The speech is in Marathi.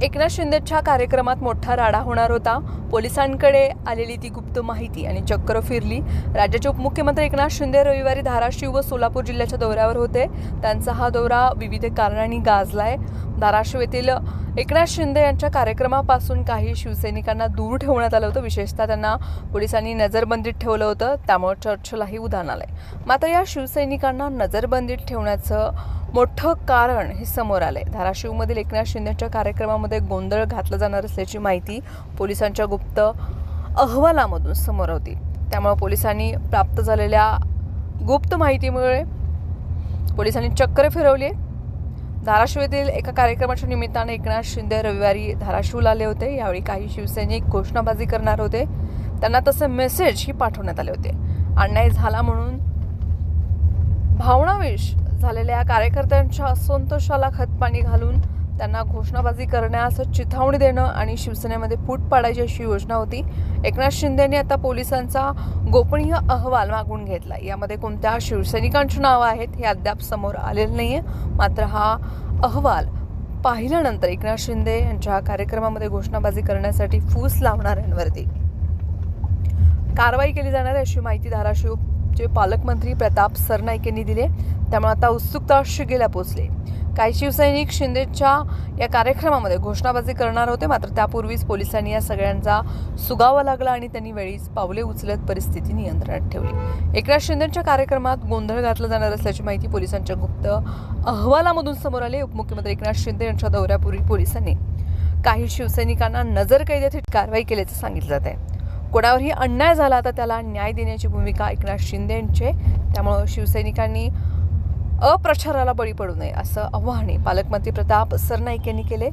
एकनाथ शिंदेच्या कार्यक्रमात मोठा राडा होणार होता। पोलिसांकडे आलेली ती गुप्त माहिती आणि चक्र फिरली। राज्याचे उपमुख्यमंत्री एकनाथ शिंदे रविवारी धाराशिव व सोलापूर जिल्ह्याच्या दौऱ्यावर होते। त्यांचा हा दौरा विविध कारणांनी गाजलाय। धाराशिव येथील एकनाथ शिंदे यांच्या कार्यक्रमापासून काही शिवसैनिकांना दूर ठेवण्यात आलं होतं। विशेषतः त्यांना पोलिसांनी नजरबंदीत ठेवलं होतं, त्यामुळे चर्चेलाही उधाण आलंय। मात्र या शिवसैनिकांना नजरबंदीत ठेवण्याचं मोठं कारण हे समोर आलंय। धाराशिवमधील एकनाथ शिंदेच्या कार्यक्रमामध्ये गोंधळ घातला जाणार असल्याची माहिती पोलिसांच्या गुप्त अहवालामधून समोर होती। त्यामुळे पोलिसांनी प्राप्त झालेल्या गुप्त माहितीमुळे पोलिसांनी चक्र फिरवली। धाराशिव येथील एका कार्यक्रमाच्या निमित्ताने एकनाथ शिंदे रविवारी धाराशिवला आले होते। यावेळी काही शिवसैनिक घोषणाबाजी करणार होते। त्यांना तसे मेसेजही पाठवण्यात आले होते। अन्याय झाला म्हणून भावनाविश झालेल्या कार्यकर्त्यांच्या असंतोषाला खतपाणी घालून त्यांना घोषणाबाजी करण्यास चिथावणी देणं आणि शिवसेनेमध्ये फूट पाडायची अशी योजना होती। एकनाथ शिंदेंनी आता पोलिसांचा गोपनीय अहवाल मागून घेतला। यामध्ये कोणत्या शिवसैनिकांची नावं आहेत हे अद्याप समोर आलेलं नाहीये। मात्र हा अहवाल पाहिल्यानंतर एकनाथ शिंदे यांच्या कार्यक्रमामध्ये घोषणाबाजी करण्यासाठी फूस लावणाऱ्यांवरती कारवाई केली जाणार अशी माहिती धाराशिवचे पालकमंत्री प्रताप सरनाईक यांनी दिली। त्यामुळे आता उत्सुकता शिगेला पोहोचली। काही शिवसैनिक शिंदेच्या या कार्यक्रमामध्ये घोषणाबाजी करणार होते, मात्र त्यापूर्वीच पोलिसांनी या सगळ्यांचा सुगावा लागला आणि त्यांनी वेळीच पावले उचलत परिस्थिती नियंत्रणात ठेवली। एकनाथ शिंदेच्या कार्यक्रमात गोंधळ घातला जाणार असल्याची माहिती पोलिसांच्या गुप्त अहवालामधून समोर आली। उपमुख्यमंत्री एकनाथ शिंदे यांच्या दौऱ्यापूर्वी पोलिसांनी काही शिवसैनिकांना नजरकैदेत कारवाई केल्याचं सांगितलं जात आहे। कोणावरही अन्याय झाला तर त्याला न्याय देण्याची भूमिका एकनाथ शिंदे यांची। त्यामुळे शिवसैनिकांनी अप्रचाराला बळी पडू नये असं आवाहन पालकमंत्री प्रताप सरनाईक यांनी केले।